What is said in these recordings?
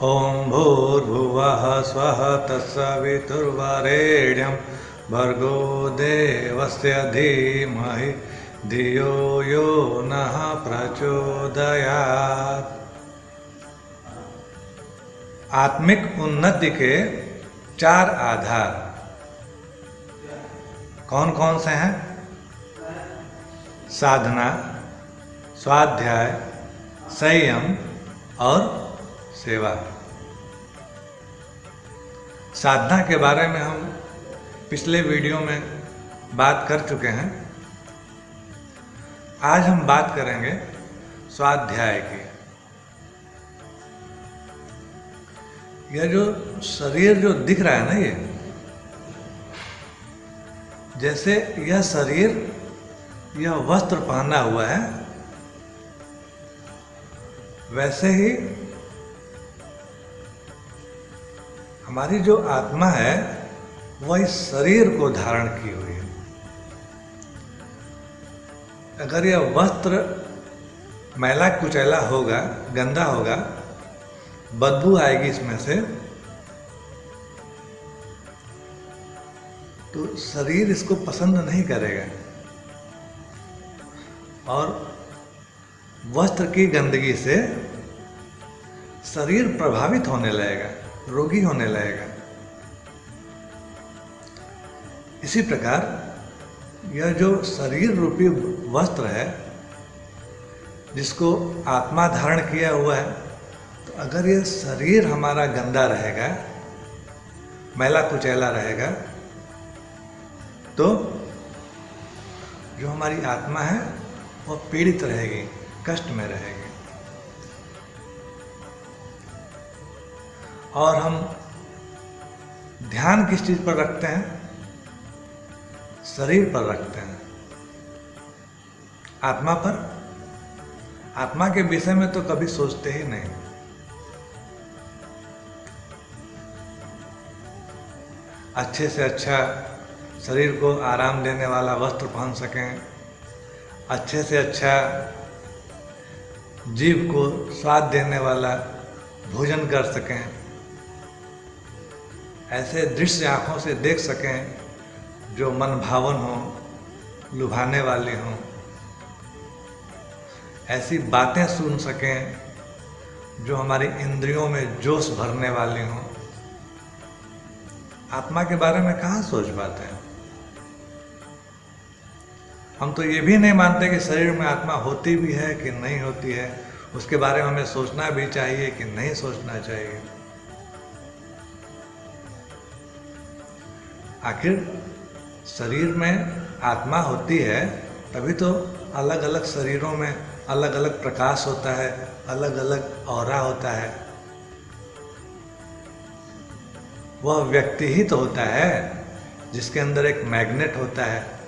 ओम भूर्भुवः स्वः तत्सवितुर्वरेण्यं भर्गो देवस्य धीमहि धियो यो नः प्रचोदयात्। आत्मिक उन्नति के चार आधार कौन कौन से हैं? साधना, स्वाध्याय, संयम और सेवा। साधना के बारे में हम पिछले वीडियो में बात कर चुके हैं। आज हम बात करेंगे स्वाध्याय की। यह जो शरीर जो दिख रहा है ना, ये जैसे यह शरीर यह वस्त्र पहना हुआ है, वैसे ही हमारी जो आत्मा है वह इस शरीर को धारण की हुई है। अगर यह वस्त्र मैला कुचैला होगा, गंदा होगा, बदबू आएगी इसमें से, तो शरीर इसको पसंद नहीं करेगा और वस्त्र की गंदगी से शरीर प्रभावित होने लगेगा, रोगी होने लगेगा। इसी प्रकार यह जो शरीर रूपी वस्त्र है जिसको आत्मा धारण किया हुआ है, तो अगर यह शरीर हमारा गंदा रहेगा, मैला कुचैला रहेगा, तो जो हमारी आत्मा है वह पीड़ित रहेगी, कष्ट में रहेगी। और हम ध्यान किस चीज पर रखते हैं? शरीर पर रखते हैं, आत्मा पर। आत्मा के विषय में तो कभी सोचते ही नहीं। अच्छे से अच्छा शरीर को आराम देने वाला वस्त्र पहन सकें, अच्छे से अच्छा जीव को स्वाद देने वाला भोजन कर सकें, ऐसे दृश्य आँखों से देख सकें जो मन भावन हो, लुभाने वाली हों, ऐसी बातें सुन सकें जो हमारी इंद्रियों में जोश भरने वाली हों। आत्मा के बारे में कहाँ सोच पाते हैं? हम तो ये भी नहीं मानते कि शरीर में आत्मा होती भी है कि नहीं होती है, उसके बारे में हमें सोचना भी चाहिए कि नहीं सोचना चाहिए। आखिर शरीर में आत्मा होती है तभी तो अलग अलग शरीरों में अलग अलग प्रकाश होता है, अलग अलग ऑरा होता है। वह व्यक्ति ही तो होता है जिसके अंदर एक मैग्नेट होता है।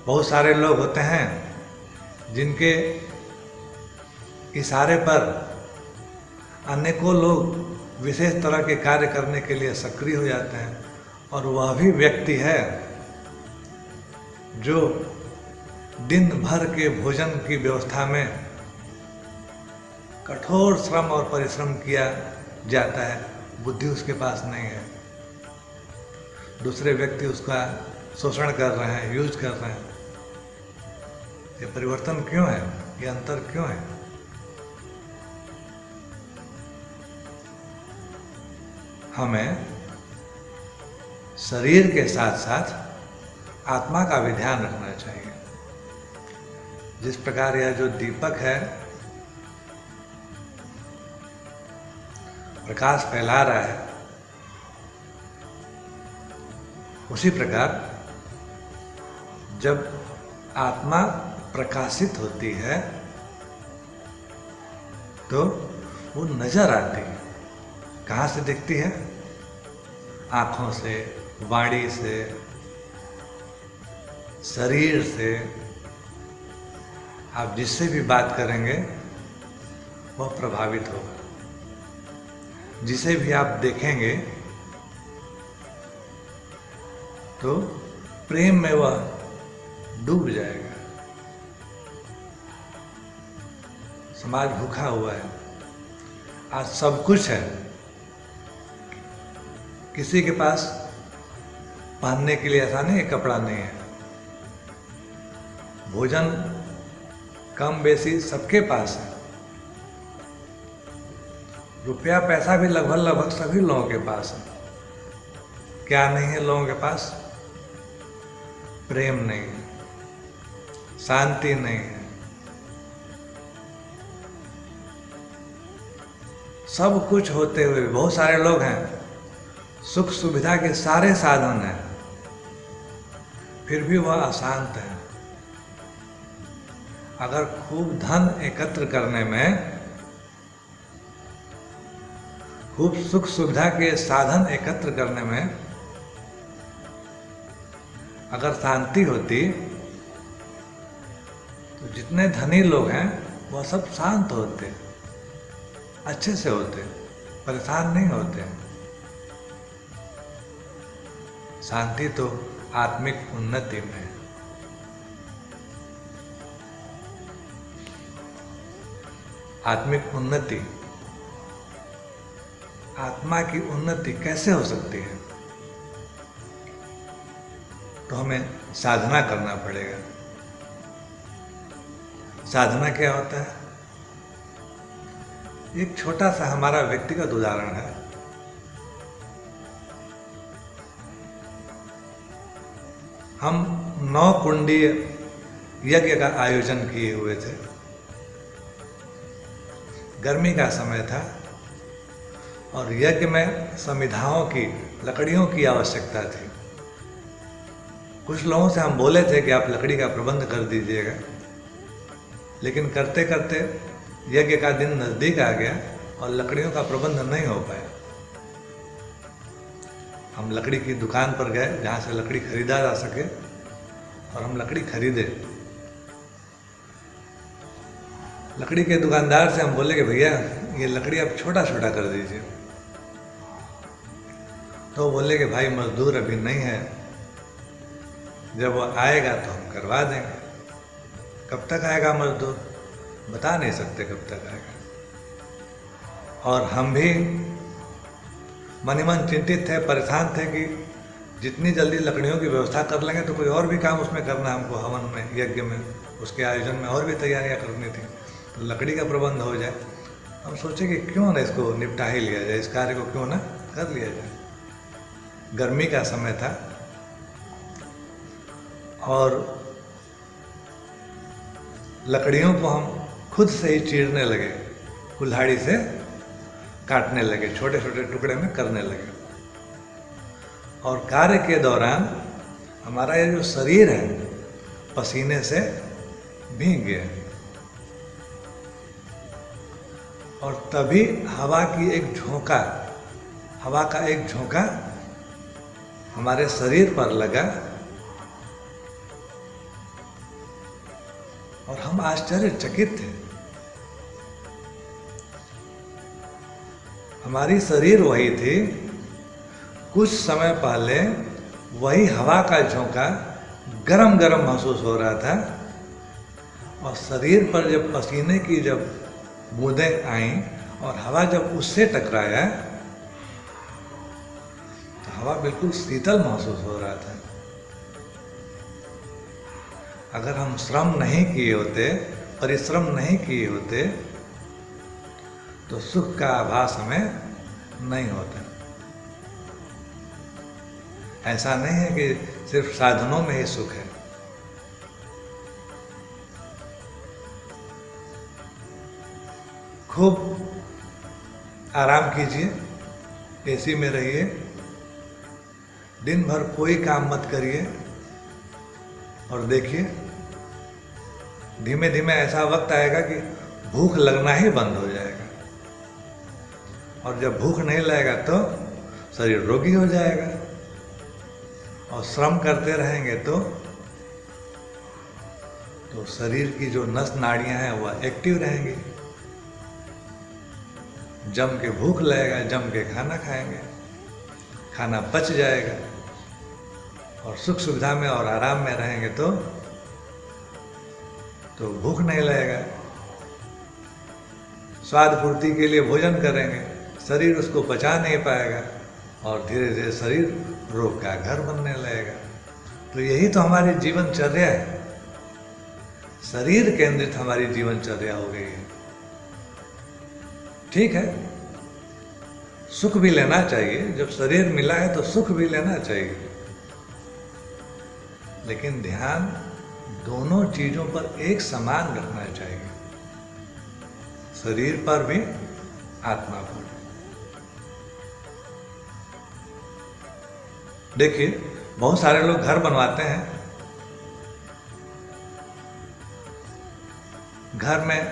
बहुत सारे लोग होते हैं जिनके इशारे पर अनेकों लोग विशेष तरह के कार्य करने के लिए सक्रिय हो जाते हैं, और वह भी व्यक्ति है जो दिन भर के भोजन की व्यवस्था में कठोर श्रम और परिश्रम किया जाता है, बुद्धि उसके पास नहीं है। दूसरे व्यक्ति उसका शोषण कर रहे हैं, यूज कर रहे हैं। ये परिवर्तन क्यों है? ये अंतर क्यों है? हमें शरीर के साथ साथ आत्मा का भी ध्यान रखना चाहिए। जिस प्रकार यह जो दीपक है प्रकाश फैला रहा है, उसी प्रकार जब आत्मा प्रकाशित होती है तो वो नजर आती है। कहाँ से दिखती है? आँखों से, वाणी से, शरीर से। आप जिससे भी बात करेंगे वह प्रभावित होगा। जिसे भी आप देखेंगे तो प्रेम में वह डूब जाएगा। समाज भूखा हुआ है, आज सब कुछ है, किसी के पास पहनने के लिए ऐसा नहीं है कपड़ा नहीं है, भोजन कम बेसी सबके पास है, रुपया पैसा भी लगभग लगभग सभी लोगों के पास है। क्या नहीं है लोगों के पास? प्रेम नहीं है, शांति नहीं है। सब कुछ होते हुए बहुत सारे लोग हैं, सुख सुविधा के सारे साधन हैं, फिर भी वह अशांत है। अगर खूब धन एकत्र करने में, खूब सुख सुविधा के साधन एकत्र करने में अगर शांति होती तो जितने धनी लोग हैं वह सब शांत होते, अच्छे से होते, परेशान नहीं होते। शांति तो आत्मिक उन्नति में है। आत्मिक उन्नति, आत्मा की उन्नति कैसे हो सकती है? तो हमें साधना करना पड़ेगा। साधना क्या होता है? एक छोटा सा हमारा व्यक्तिगत उदाहरण है। हम 9 कुंडीय यज्ञ का आयोजन किए हुए थे। गर्मी का समय था और यज्ञ में समिधाओं की, लकड़ियों की आवश्यकता थी। कुछ लोगों से हम बोले थे कि आप लकड़ी का प्रबंध कर दीजिएगा, लेकिन करते करते यज्ञ का दिन नज़दीक आ गया और लकड़ियों का प्रबंध नहीं हो पाया। हम लकड़ी की दुकान पर गए जहाँ से लकड़ी खरीदा जा सके और हम लकड़ी खरीदे। लकड़ी के दुकानदार से हम बोले कि भैया ये लकड़ी आप छोटा छोटा कर दीजिए। तो बोले कि भाई मजदूर अभी नहीं है, जब वो आएगा तो हम करवा देंगे। कब तक आएगा मजदूर बता नहीं सकते कब तक आएगा। और हम भी मन ही मन चिंतित थे, परेशान थे कि जितनी जल्दी लकड़ियों की व्यवस्था कर लेंगे तो कोई और भी काम उसमें करना हमको, हवन में, यज्ञ में, उसके आयोजन में और भी तैयारियां करनी थी, तो लकड़ी का प्रबंध हो जाए। हम सोचे कि क्यों ना इसको निपटा ही लिया जाए, इस कार्य को क्यों ना कर लिया जाए। गर्मी का समय था और लकड़ियों को हम खुद से ही चीरने लगे, कुल्हाड़ी से काटने लगे, छोटे छोटे टुकड़े में करने लगे। और कार्य के दौरान हमारा ये जो शरीर है पसीने से भीग गया और तभी हवा का एक झोंका हमारे शरीर पर लगा और हम आश्चर्यचकित थे। हमारी शरीर वही थी, कुछ समय पहले वही हवा का झोंका गरम गरम महसूस हो रहा था और शरीर पर जब पसीने की जब बूंदें आईं और हवा जब उससे टकराया तो हवा बिल्कुल शीतल महसूस हो रहा था। अगर हम श्रम नहीं किए होते, परिश्रम नहीं किए होते तो सुख का आभास हमें नहीं होता। ऐसा नहीं है कि सिर्फ साधनों में ही सुख है। खूब आराम कीजिए, एसी में रहिए, दिन भर कोई काम मत करिए और देखिए धीमे धीमे ऐसा वक्त आएगा कि भूख लगना ही बंद हो जाएगा। और जब भूख नहीं लगेगा तो शरीर रोगी हो जाएगा और श्रम करते रहेंगे तो शरीर की जो नस नाड़ियां हैं वह एक्टिव रहेंगी। जम के भूख लगेगा, जम के खाना खाएंगे, खाना पच जाएगा और सुख सुविधा में और आराम में रहेंगे तो भूख नहीं लगेगा। स्वाद पूर्ति के लिए भोजन करेंगे, शरीर उसको पचा नहीं पाएगा और धीरे धीरे शरीर रोग का घर बनने लगेगा। तो यही तो हमारी जीवनचर्या है, शरीर केंद्रित हमारी जीवनचर्या हो गई है। ठीक है, सुख भी लेना चाहिए, जब शरीर मिला है तो सुख भी लेना चाहिए, लेकिन ध्यान दोनों चीजों पर एक समान रखना चाहिए, शरीर पर भी आत्मा पर। देखिए, बहुत सारे लोग घर बनवाते हैं, घर में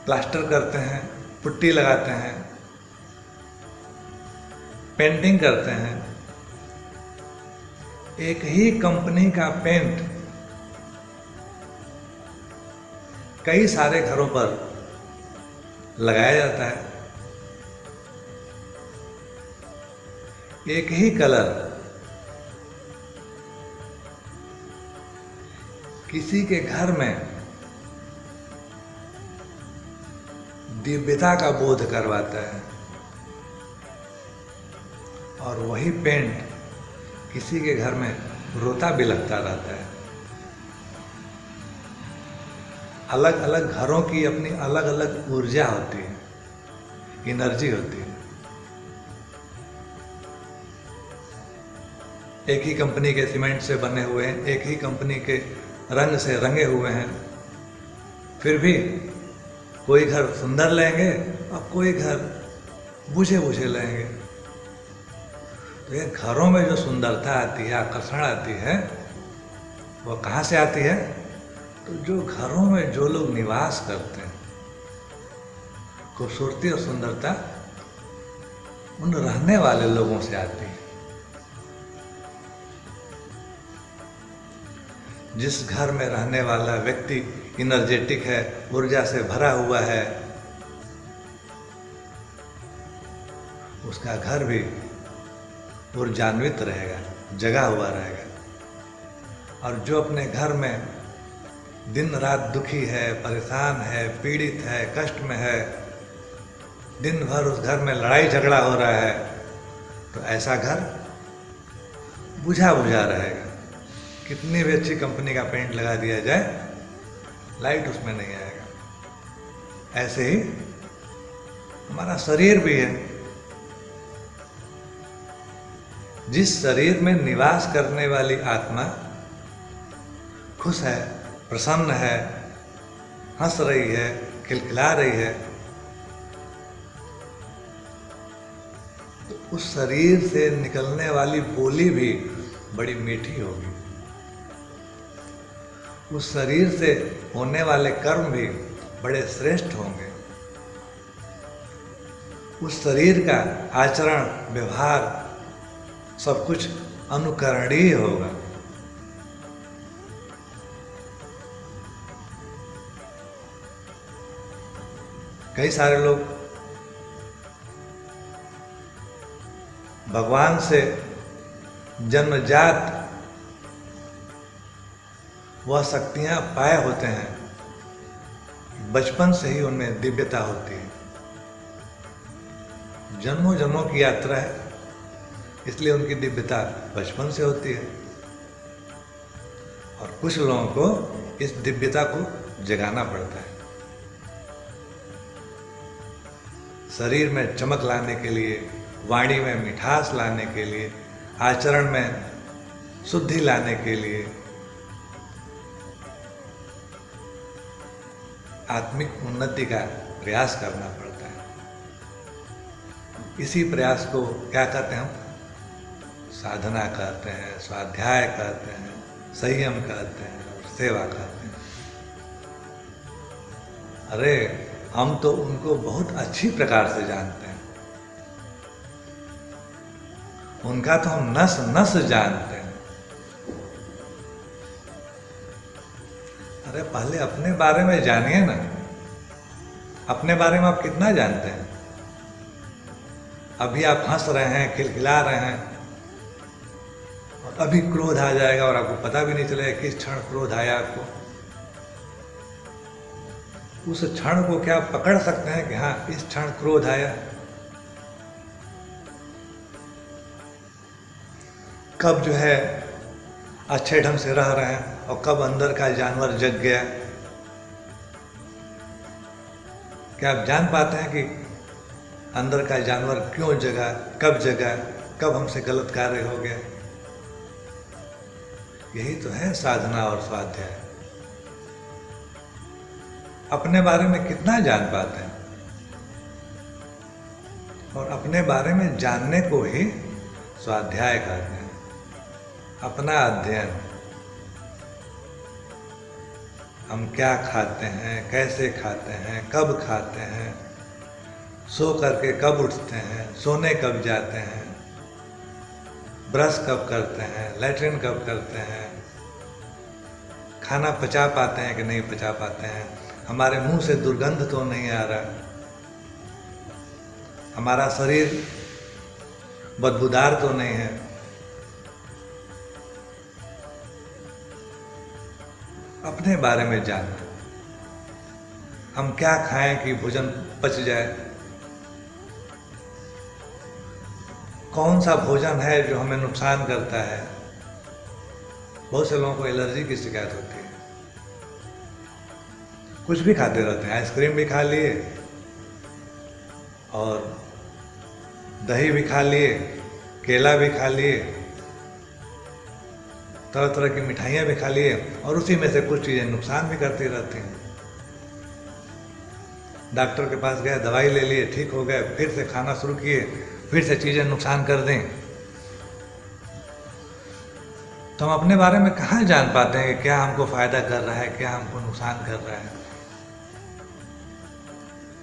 प्लास्टर करते हैं, पुट्टी लगाते हैं, पेंटिंग करते हैं, एक ही कंपनी का पेंट कई सारे घरों पर लगाया जाता है, एक ही कलर किसी के घर में दिव्यता का बोध करवाता है और वही पेंट किसी के घर में रोता बिलखता रहता है। अलग अलग घरों की अपनी अलग अलग ऊर्जा होती है, एनर्जी होती है। एक ही कंपनी के सीमेंट से बने हुए हैं, एक ही कंपनी के रंग से रंगे हुए हैं, फिर भी कोई घर सुंदर लेंगे और कोई घर बुझे बुझे लेंगे। तो ये घरों में जो सुंदरता आती है, आकर्षण आती है, वो कहाँ से आती है? तो जो घरों में जो लोग निवास करते हैं, खूबसूरती और सुंदरता उन रहने वाले लोगों से आती है। जिस घर में रहने वाला व्यक्ति एनर्जेटिक है, ऊर्जा से भरा हुआ है, उसका घर भी ऊर्जान्वित रहेगा, जगा हुआ रहेगा। और जो अपने घर में दिन रात दुखी है, परेशान है, पीड़ित है, कष्ट में है, दिन भर उस घर में लड़ाई झगड़ा हो रहा है, तो ऐसा घर बुझा बुझा रहेगा। कितनी भी अच्छी कंपनी का पेंट लगा दिया जाए, लाइट उसमें नहीं आएगा। ऐसे ही हमारा शरीर भी है। जिस शरीर में निवास करने वाली आत्मा खुश है, प्रसन्न है, हंस रही है, खिलखिला रही है, तो उस शरीर से निकलने वाली बोली भी बड़ी मीठी होगी। उस शरीर से होने वाले कर्म भी बड़े श्रेष्ठ होंगे। उस शरीर का आचरण, व्यवहार सब कुछ अनुकरणीय होगा। कई सारे लोग भगवान से जन्मजात वह शक्तियां पाए होते हैं, बचपन से ही उनमें दिव्यता होती है। जन्मों जन्मों की यात्रा है, इसलिए उनकी दिव्यता बचपन से होती है। और कुछ लोगों को इस दिव्यता को जगाना पड़ता है। शरीर में चमक लाने के लिए, वाणी में मिठास लाने के लिए, आचरण में शुद्धि लाने के लिए आत्मिक उन्नति का प्रयास करना पड़ता है। इसी प्रयास को क्या कहते हैं हम? साधना कहते हैं, स्वाध्याय कहते हैं, संयम कहते हैं और सेवा कहते हैं। अरे हम तो उनको बहुत अच्छी प्रकार से जानते हैं, उनका तो हम नस नस जानते हैं। अरे पहले अपने बारे में जानिए ना, अपने बारे में आप कितना जानते हैं? अभी आप हंस रहे हैं, खिलखिला रहे हैं, और अभी क्रोध आ जाएगा और आपको पता भी नहीं चलेगा किस क्षण क्रोध आया आपको। उस क्षण को क्या पकड़ सकते हैं कि हाँ इस क्षण क्रोध आया, कब जो है अच्छे ढंग से रह रहे हैं और कब अंदर का जानवर जग गया। क्या आप जान पाते हैं कि अंदर का जानवर क्यों जगा, कब हमसे गलत कार्य हो गया। यही तो है साधना और स्वाध्याय। अपने बारे में कितना जान पाते हैं, और अपने बारे में जानने को ही स्वाध्याय कहते हैं, अपना अध्ययन। हम क्या खाते हैं, कैसे खाते हैं, कब खाते हैं, सो करके कब उठते हैं, सोने कब जाते हैं, ब्रश कब करते हैं, लैट्रिन कब करते हैं, खाना पचा पाते हैं कि नहीं पचा पाते हैं, हमारे मुंह से दुर्गंध तो नहीं आ रहा, हमारा शरीर बदबूदार तो नहीं है। अपने बारे में जानना, हम क्या खाएं कि भोजन पच जाए, कौन सा भोजन है जो हमें नुकसान करता है। बहुत से लोगों को एलर्जी की शिकायत होती है, कुछ भी खाते रहते हैं, आइसक्रीम भी खा लिए और दही भी खा लिए, केला भी खा लिए, तरह तरह की मिठाइयाँ भी खा लिए, और उसी में से कुछ चीज़ें नुकसान भी करती रहती हैं। डॉक्टर के पास गए, दवाई ले लिए, ठीक हो गए, फिर से खाना शुरू किए, फिर से चीज़ें नुकसान कर दें। तो हम अपने बारे में कहाँ जान पाते हैं कि क्या हमको फायदा कर रहा है, क्या हमको नुकसान कर रहा है।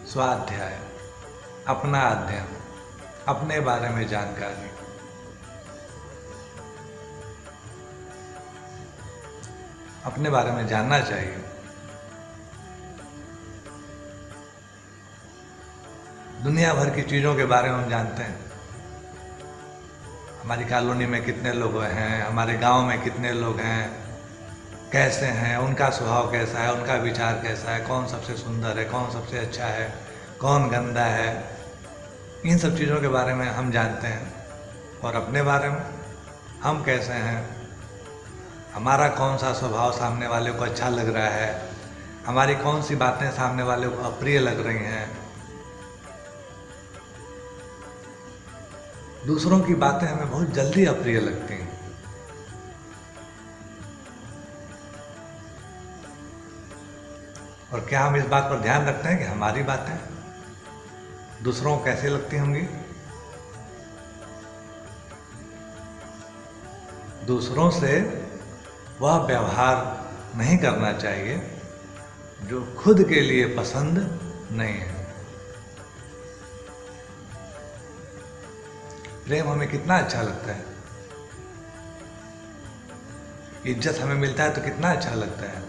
स्वाध्याय, अपना अध्ययन, अपने बारे में जानकारी। अपने बारे में जानना चाहिए। दुनिया भर की चीज़ों के बारे में हम जानते हैं। हमारी कॉलोनी में कितने लोग हैं, हमारे गांव में कितने लोग हैं, कैसे हैं, उनका स्वभाव कैसा है, उनका विचार कैसा है, कौन सबसे सुंदर है, कौन सबसे अच्छा है, कौन गंदा है। इन सब चीज़ों के बारे में हम जानते हैं। और अपने बारे में हम कैसे हैं, हमारा कौन सा स्वभाव सामने वाले को अच्छा लग रहा है, हमारी कौन सी बातें सामने वाले को अप्रिय लग रही हैं। दूसरों की बातें हमें बहुत जल्दी अप्रिय लगती हैं। और क्या हम इस बात पर ध्यान रखते हैं कि हमारी बातें दूसरों को कैसे लगती होंगी। दूसरों से वह व्यवहार नहीं करना चाहिए जो खुद के लिए पसंद नहीं है। प्रेम हमें कितना अच्छा लगता है, इज्जत हमें मिलता है तो कितना अच्छा लगता है।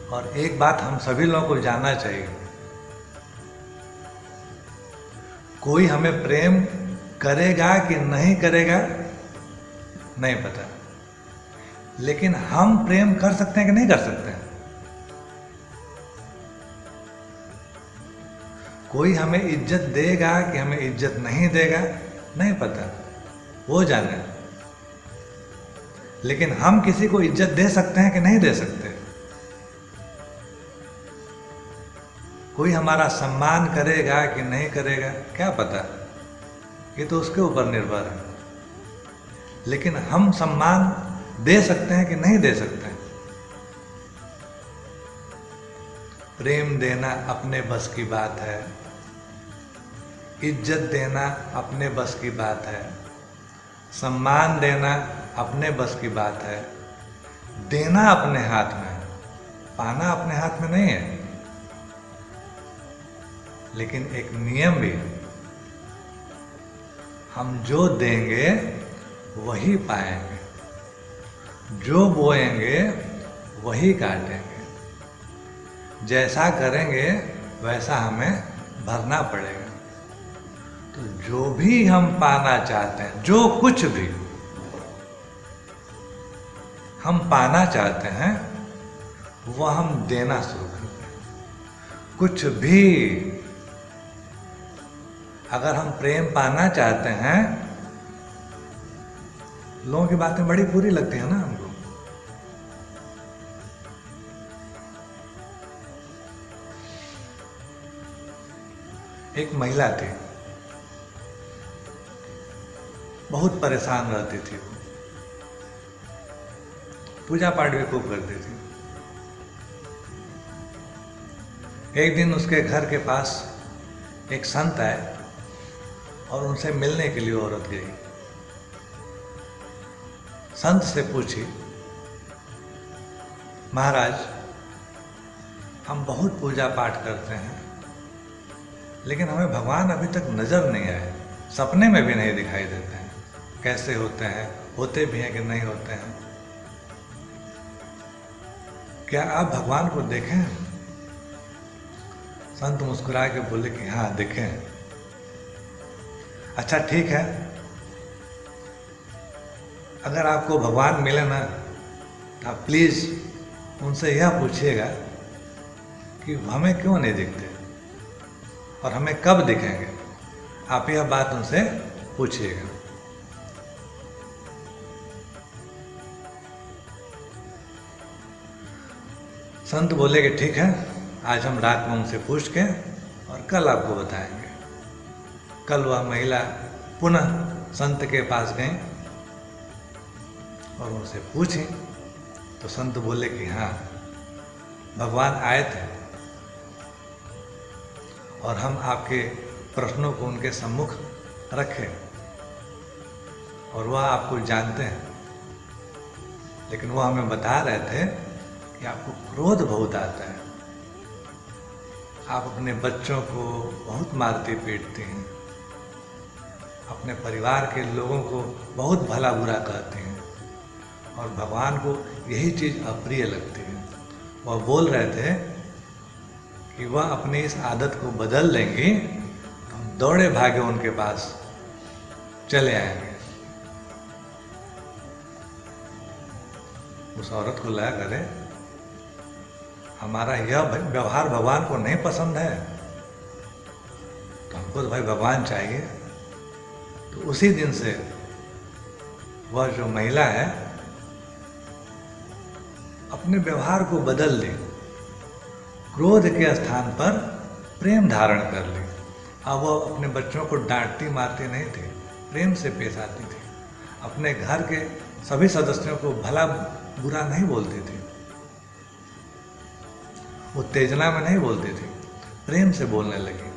और एक बात हम सभी लोगों को जानना चाहिए, कोई हमें प्रेम करेगा कि नहीं करेगा नहीं पता, लेकिन हम प्रेम कर सकते हैं कि नहीं कर सकते हैं। कोई हमें इज्जत देगा कि हमें इज्जत नहीं देगा नहीं पता, वो जाने। लेकिन हम किसी को इज्जत दे सकते हैं कि नहीं दे सकते। कोई हमारा सम्मान करेगा कि नहीं करेगा क्या पता, ये तो उसके ऊपर निर्भर है। लेकिन हम सम्मान दे सकते हैं कि नहीं दे सकते हैं। प्रेम देना अपने बस की बात है, इज्जत देना अपने बस की बात है, सम्मान देना अपने बस की बात है। देना अपने हाथ में, पाना अपने हाथ में नहीं है। लेकिन एक नियम भी है, हम जो देंगे वही पाएंगे, जो बोएंगे वही काटेंगे, जैसा करेंगे वैसा हमें भरना पड़ेगा। तो जो भी हम पाना चाहते हैं, जो कुछ भी, हम पाना चाहते हैं वो हम देना शुरू करते हैं। कुछ भी अगर हम प्रेम पाना चाहते हैं, लोगों की बातें बड़ी बुरी लगती है ना हमको। एक महिला थी, बहुत परेशान रहती थी, पूजा पाठ भी खूब करती थी। एक दिन उसके घर के पास एक संत आए और उनसे मिलने के लिए औरत गई। संत से पूछी, महाराज हम बहुत पूजा पाठ करते हैं लेकिन हमें भगवान अभी तक नजर नहीं आए, सपने में भी नहीं दिखाई देते हैं, कैसे होते हैं, होते भी हैं कि नहीं होते हैं, क्या आप भगवान को देखें? संत मुस्कुरा के बोले कि हाँ देखें। अच्छा ठीक है, अगर आपको भगवान मिले ना तो आप प्लीज उनसे यह पूछिएगा कि हमें क्यों नहीं दिखते और हमें कब दिखेंगे। आप यह बात उनसे पूछिएगा। संत बोले कि ठीक है, आज हम रात में उनसे पूछ के और कल आपको बताएंगे। कल वह महिला पुनः संत के पास गई और उनसे पूछी तो संत बोले कि हाँ भगवान आए थे और हम आपके प्रश्नों को उनके सम्मुख रखे और वह आपको जानते हैं, लेकिन वह हमें बता रहे थे कि आपको क्रोध बहुत आता है, आप अपने बच्चों को बहुत मारती पीटती हैं, अपने परिवार के लोगों को बहुत भला बुरा कहती हैं और भगवान को यही चीज़ अप्रिय लगती है। वह बोल रहे थे कि वह अपनी इस आदत को बदल लेंगी तो हम दौड़े भागे उनके पास चले आएंगे। उस औरत को लगा करे हमारा यह व्यवहार भगवान को नहीं पसंद है तो हमको तो भाई भगवान चाहिए। तो उसी दिन से वह जो महिला है अपने व्यवहार को बदल ली, क्रोध के स्थान पर प्रेम धारण कर ली। अब वह अपने बच्चों को डांटती मारती नहीं थी, प्रेम से पेश आती थी, अपने घर के सभी सदस्यों को भला बुरा नहीं बोलती थी, उत्तेजना में नहीं बोलती थी, प्रेम से बोलने लगी,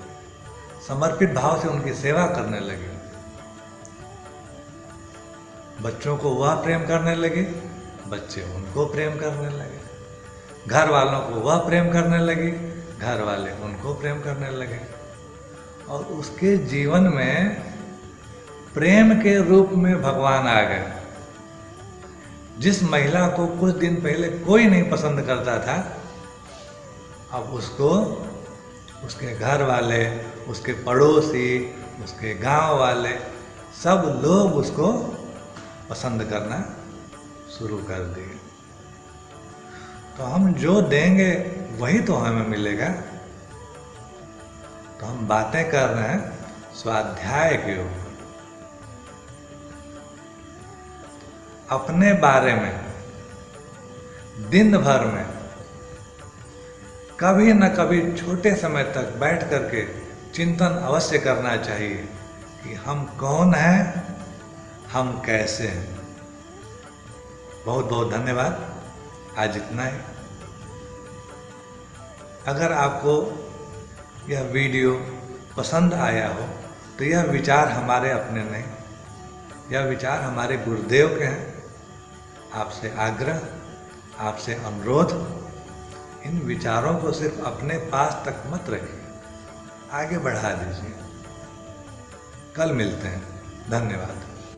समर्पित भाव से उनकी सेवा करने लगी। बच्चों को वह प्रेम करने लगी, बच्चे उनको प्रेम करने लगे, घर वालों को वह प्रेम करने लगी, घर वाले उनको प्रेम करने लगे और उसके जीवन में प्रेम के रूप में भगवान आ गए। जिस महिला को कुछ दिन पहले कोई नहीं पसंद करता था, अब उसको उसके घर वाले, उसके पड़ोसी, उसके गांव वाले सब लोग उसको पसंद करना शुरू कर दिए। तो हम जो देंगे वही तो हमें मिलेगा। तो हम बातें कर रहे हैं स्वाध्याय के ऊपर, अपने बारे में दिन भर में कभी न कभी छोटे समय तक बैठ करके चिंतन अवश्य करना चाहिए कि हम कौन हैं, हम कैसे हैं। बहुत बहुत धन्यवाद, आज इतना ही। अगर आपको यह वीडियो पसंद आया हो तो यह विचार हमारे अपने नहीं, यह विचार हमारे गुरुदेव के हैं। आपसे आग्रह, आपसे अनुरोध, इन विचारों को सिर्फ अपने पास तक मत रखिए, आगे बढ़ा दीजिए। कल मिलते हैं, धन्यवाद।